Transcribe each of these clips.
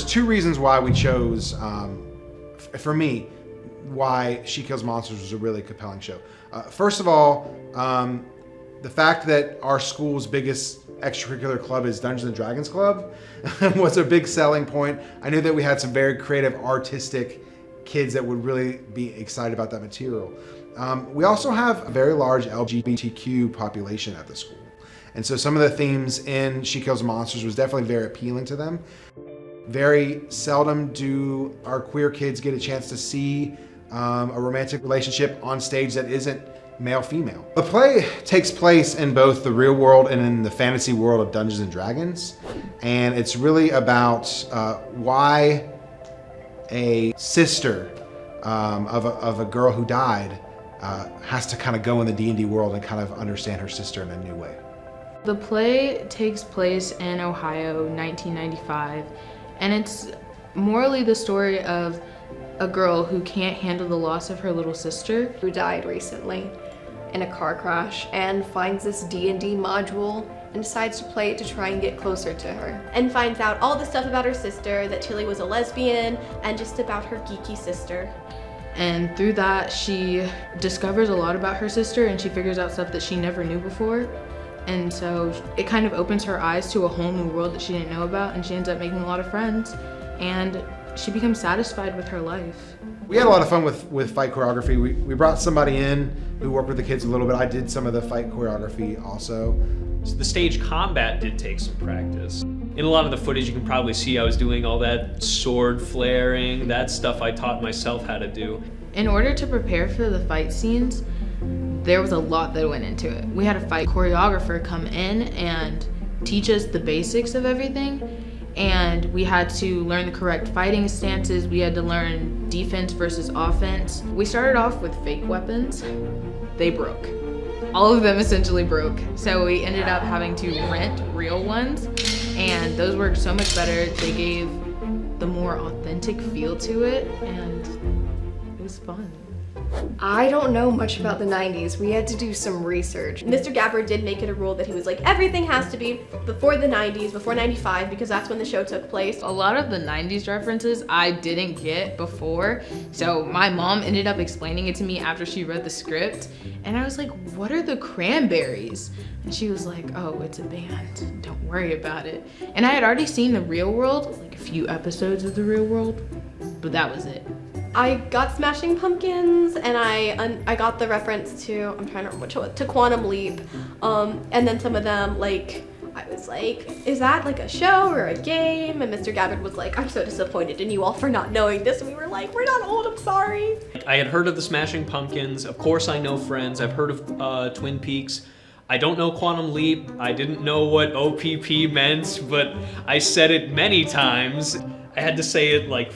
there's two reasons why we chose, for me, why She Kills Monsters was a really compelling show. First of all, the fact that our school's biggest extracurricular club is Dungeons and Dragons Club was a big selling point. I knew that we had some very creative, artistic kids that would really be excited about that material. We also have a very large LGBTQ population at the school. And so some of the themes in She Kills Monsters was definitely very appealing to them. Very seldom do our queer kids get a chance to see a romantic relationship on stage that isn't male-female. The play takes place in both the real world and in the fantasy world of Dungeons and Dragons. And it's really about why a sister of a girl who died has to kind of go in the D&D world and kind of understand her sister in a new way. The play takes place in Ohio, 1995, and it's morally the story of a girl who can't handle the loss of her little sister. Who died recently in a car crash and finds this D&D module and decides to play it to try and get closer to her. And finds out all the stuff about her sister, that Tilly was a lesbian, and just about her geeky sister. And through that, she discovers a lot about her sister and she figures out stuff that she never knew before. And so it kind of opens her eyes to a whole new world that she didn't know about, and she ends up making a lot of friends, and she becomes satisfied with her life. We had a lot of fun with fight choreography. We brought somebody in who worked with the kids a little bit. I did some of the fight choreography also. So the stage combat did take some practice. In a lot of the footage you can probably see I was doing all that sword flaring, that stuff I taught myself how to do. In order to prepare for the fight scenes, there was a lot that went into it. We had a fight choreographer come in and teach us the basics of everything, and we had to learn the correct fighting stances. We had to learn defense versus offense. We started off with fake weapons. They broke. All of them essentially broke. So we ended up having to rent real ones, and those worked so much better. They gave the more authentic feel to it, and it was fun. I don't know much about the 90s. We had to do some research. Mr. Gabbard did make it a rule that he was like, everything has to be before the 90s, before 95, because that's when the show took place. A lot of the 90s references I didn't get before, so my mom ended up explaining it to me after she read the script, and I was like, what are the Cranberries? And she was like, oh, it's a band, don't worry about it. And I had already seen The Real World, like a few episodes of The Real World, but that was it. I got Smashing Pumpkins, and I got the reference to, I'm trying to remember which one, to Quantum Leap, and then some of them, like, I was like, is that like a show or a game? And Mr. Gabbard was like, I'm so disappointed in you all for not knowing this, and we were like, we're not old, I'm sorry. I had heard of the Smashing Pumpkins, of course I know Friends, I've heard of Twin Peaks. I don't know Quantum Leap, I didn't know what OPP meant, but I said it many times. I had to say it like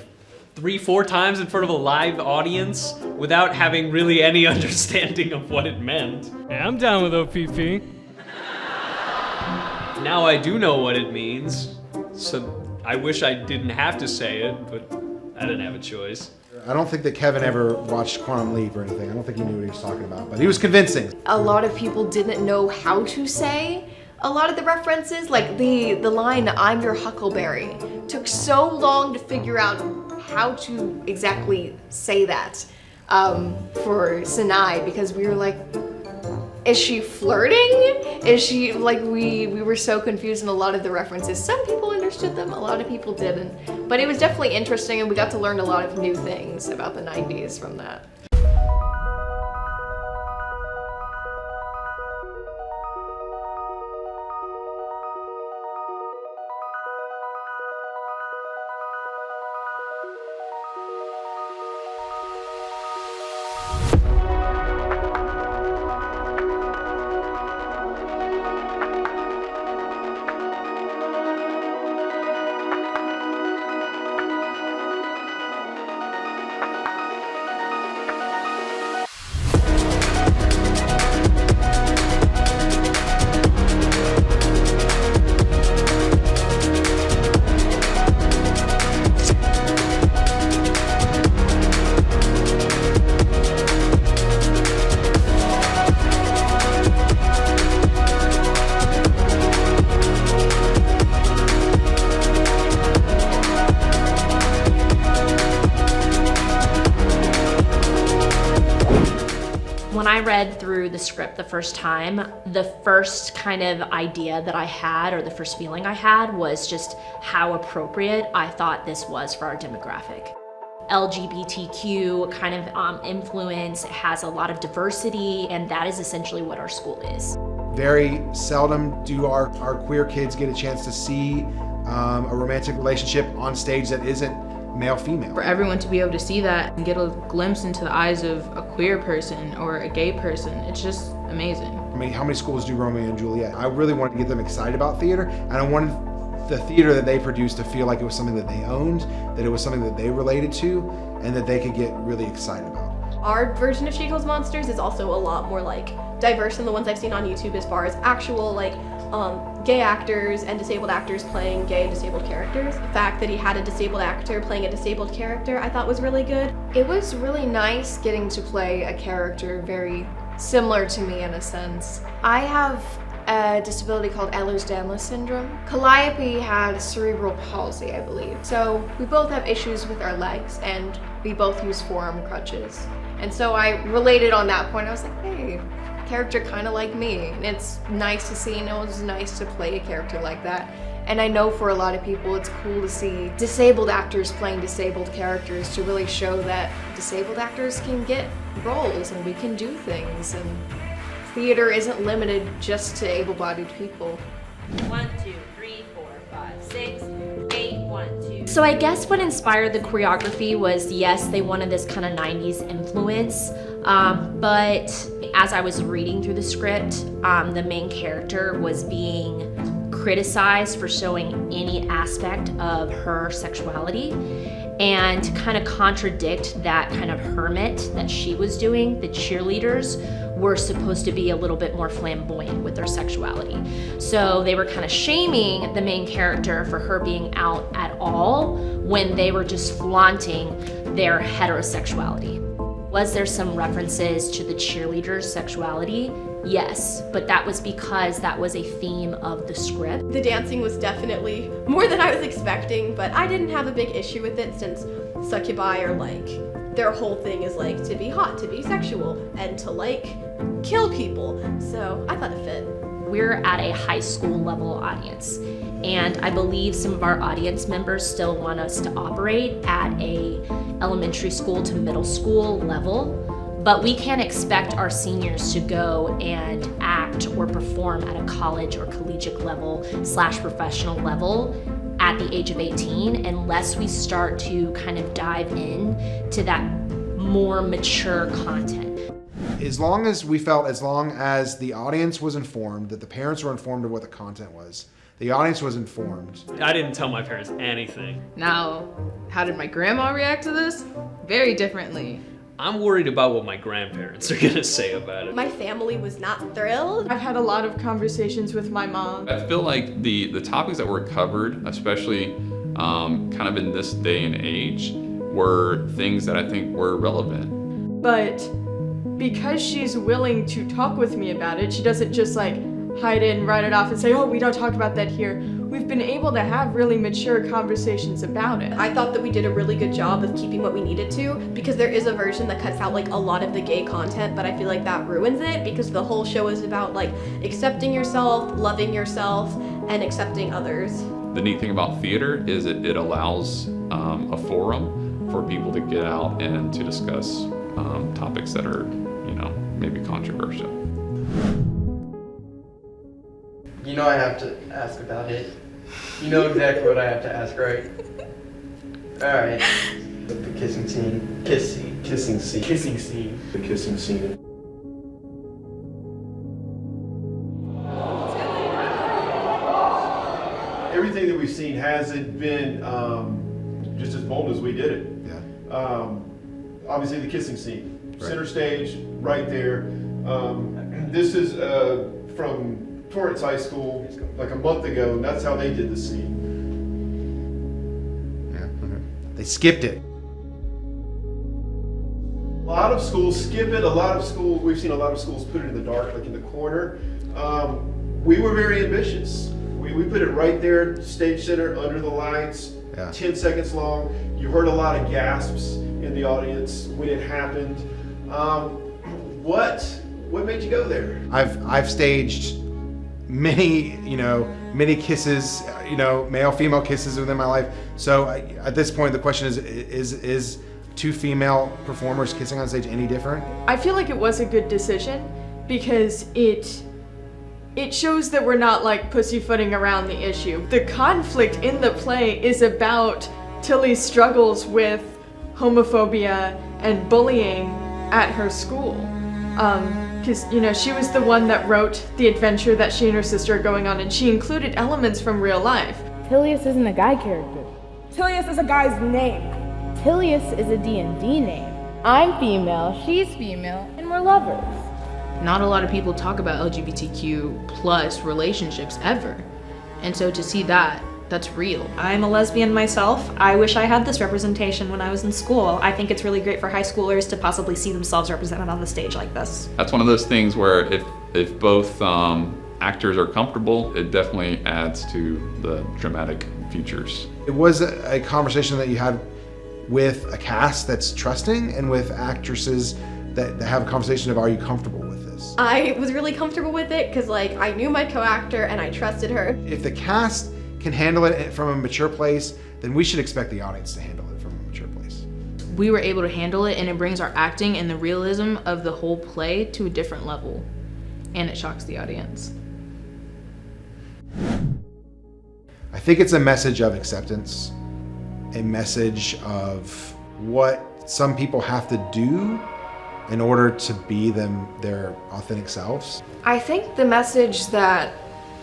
3-4 times in front of a live audience without having really any understanding of what it meant. Yeah, I'm down with OPP. Now I do know what it means, so I wish I didn't have to say it, but I didn't have a choice. I don't think that Kevin ever watched Quantum Leap or anything. I don't think he knew what he was talking about, but he was convincing. A lot of people didn't know how to say a lot of the references, like the line, I'm your Huckleberry, took so long to figure out how to exactly say that for Sinai, because we were like, is she flirting? Is she, like, we were so confused in a lot of the references. Some people understood them, a lot of people didn't. But it was definitely interesting, and we got to learn a lot of new things about the 90s from that. When I read through the script the first time, the first kind of idea that I had, or the first feeling I had, was just how appropriate I thought this was for our demographic. LGBTQ kind of influence, has a lot of diversity, and that is essentially what our school is. Very seldom do our queer kids get a chance to see a romantic relationship on stage that isn't male-female. For everyone to be able to see that and get a glimpse into the eyes of a queer person or a gay person, it's just amazing. I mean, how many schools do Romeo and Juliet? I really wanted to get them excited about theater, and I wanted the theater that they produced to feel like it was something that they owned, that it was something that they related to, and that they could get really excited about. Our version of She Kills Monsters is also a lot more like diverse than the ones I've seen on YouTube as far as actual like gay actors and disabled actors playing gay and disabled characters. The fact that he had a disabled actor playing a disabled character I thought was really good. It was really nice getting to play a character very similar to me in a sense. I have a disability called Ehlers-Danlos syndrome. Calliope had cerebral palsy, I believe. So we both have issues with our legs and we both use forearm crutches. And so I related on that point. I was like, hey, character kind of like me. And it's nice to see, and it was nice to play a character like that. And I know for a lot of people it's cool to see disabled actors playing disabled characters to really show that disabled actors can get roles and we can do things. And theater isn't limited just to able-bodied people. 1, 2, 3, 4, 5, 6, 8, 1, 2. So I guess what inspired the choreography was, yes, they wanted this kind of 90s influence, but as I was reading through the script, the main character was being criticized for showing any aspect of her sexuality, and to kind of contradict that kind of hermit that she was doing. The cheerleaders were supposed to be a little bit more flamboyant with their sexuality. So they were kind of shaming the main character for her being out at all when they were just flaunting their heterosexuality. Was there some references to the cheerleaders' sexuality? Yes, but that was because that was a theme of the script. The dancing was definitely more than I was expecting, but I didn't have a big issue with it since succubi are like, their whole thing is like to be hot, to be sexual, and to like kill people. So I thought it fit. We're at a high school level audience, and I believe some of our audience members still want us to operate at a elementary school to middle school level. But we can't expect our seniors to go and act or perform at a college or collegiate level / professional level at the age of 18 unless we start to kind of dive in to that more mature content. As long as the audience was informed, that the parents were informed of what the content was, the audience was informed. I didn't tell my parents anything. Now, how did my grandma react to this? Very differently. I'm worried about what my grandparents are gonna say about it. My family was not thrilled. I've had a lot of conversations with my mom. I feel like the topics that were covered, especially kind of in this day and age, were things that I think were relevant. But because she's willing to talk with me about it, she doesn't just like hide it and write it off and say, oh, we don't talk about that here. We've been able to have really mature conversations about it. I thought that we did a really good job of keeping what we needed to, because there is a version that cuts out like a lot of the gay content, but I feel like that ruins it because the whole show is about like accepting yourself, loving yourself, and accepting others. The neat thing about theater is it allows a forum for people to get out and to discuss topics that are, maybe controversial. You know I have to ask about it. You know exactly what I have to ask, right? Alright. The kissing scene. Kissing scene. The kissing scene. Everything that we've seen hasn't been just as bold as we did it. Yeah. Obviously the kissing scene. Right. Center stage, right there. This is from Torrance High School like a month ago, and that's how they did the scene. Yeah. They skipped it. A lot of schools skip it. We've seen a lot of schools put it in the dark, like in the corner. We were very ambitious. We put it right there, stage center, under the lights, 10 seconds long. You heard a lot of gasps in the audience when it happened. What made you go there? I've staged many kisses, male female kisses within my life. So at this point, the question is two female performers kissing on stage any different? I feel like it was a good decision because it shows that we're not like pussyfooting around the issue. The conflict in the play is about Tilly's struggles with homophobia and bullying at her school. Because, she was the one that wrote the adventure that she and her sister are going on, and she included elements from real life. Tilius isn't a guy character. Tilius is a guy's name. Tilius is a D&D name. I'm female, she's female, and we're lovers. Not a lot of people talk about LGBTQ plus relationships ever. And so to see that's real. I'm a lesbian myself. I wish I had this representation when I was in school. I think it's really great for high schoolers to possibly see themselves represented on the stage like this. That's one of those things where if both actors are comfortable, it definitely adds to the dramatic features. It was a conversation that you had with a cast that's trusting and with actresses that have a conversation of, are you comfortable with this? I was really comfortable with it because I knew my co-actor and I trusted her. If the cast can handle it from a mature place, then we should expect the audience to handle it from a mature place. We were able to handle it, and it brings our acting and the realism of the whole play to a different level, and it shocks the audience. I think it's a message of acceptance, a message of what some people have to do in order to be their authentic selves. I think the message that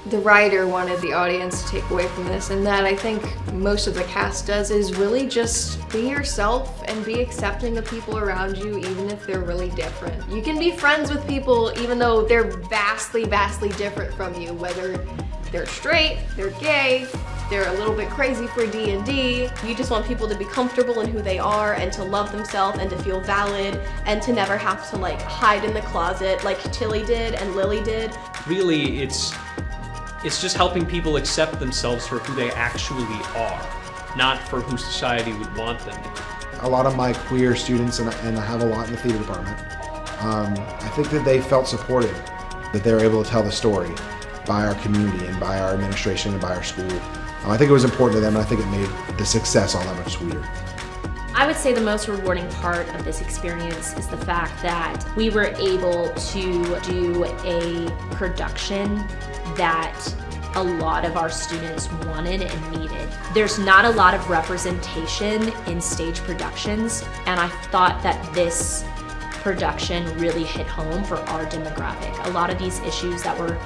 the writer wanted the audience to take away from this, and that I think most of the cast does, is really just be yourself and be accepting of people around you, even if they're really different. You can be friends with people even though they're vastly, vastly different from you, whether they're straight, they're gay, they're a little bit crazy for D&D. You just want people to be comfortable in who they are and to love themselves and to feel valid and to never have to hide in the closet like Tilly did and Lily did. Really, it's just helping people accept themselves for who they actually are, not for who society would want them to be. A lot of my queer students, and I have a lot in the theater department, I think that they felt supported, that they were able to tell the story by our community and by our administration and by our school. I think it was important to them, and I think it made the success all that much sweeter. I would say the most rewarding part of this experience is the fact that we were able to do a production that a lot of our students wanted and needed. There's not a lot of representation in stage productions, and I thought that this production really hit home for our demographic. A lot of these issues that were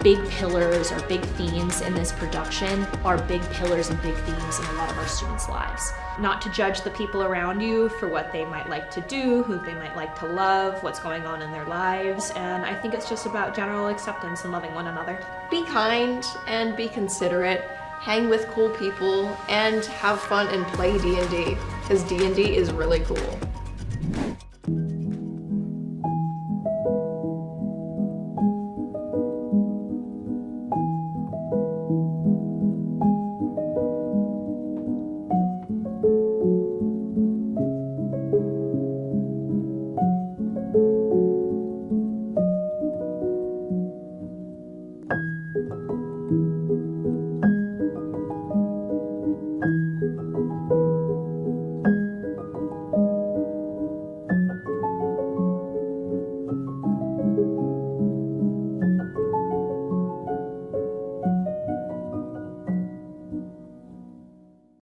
big pillars or big themes in this production are big pillars and big themes in a lot of our students' lives. Not to judge the people around you for what they might like to do, who they might like to love, what's going on in their lives, and I think it's just about general acceptance and loving one another. Be kind and be considerate, hang with cool people, and have fun and play D&D, because D&D is really cool.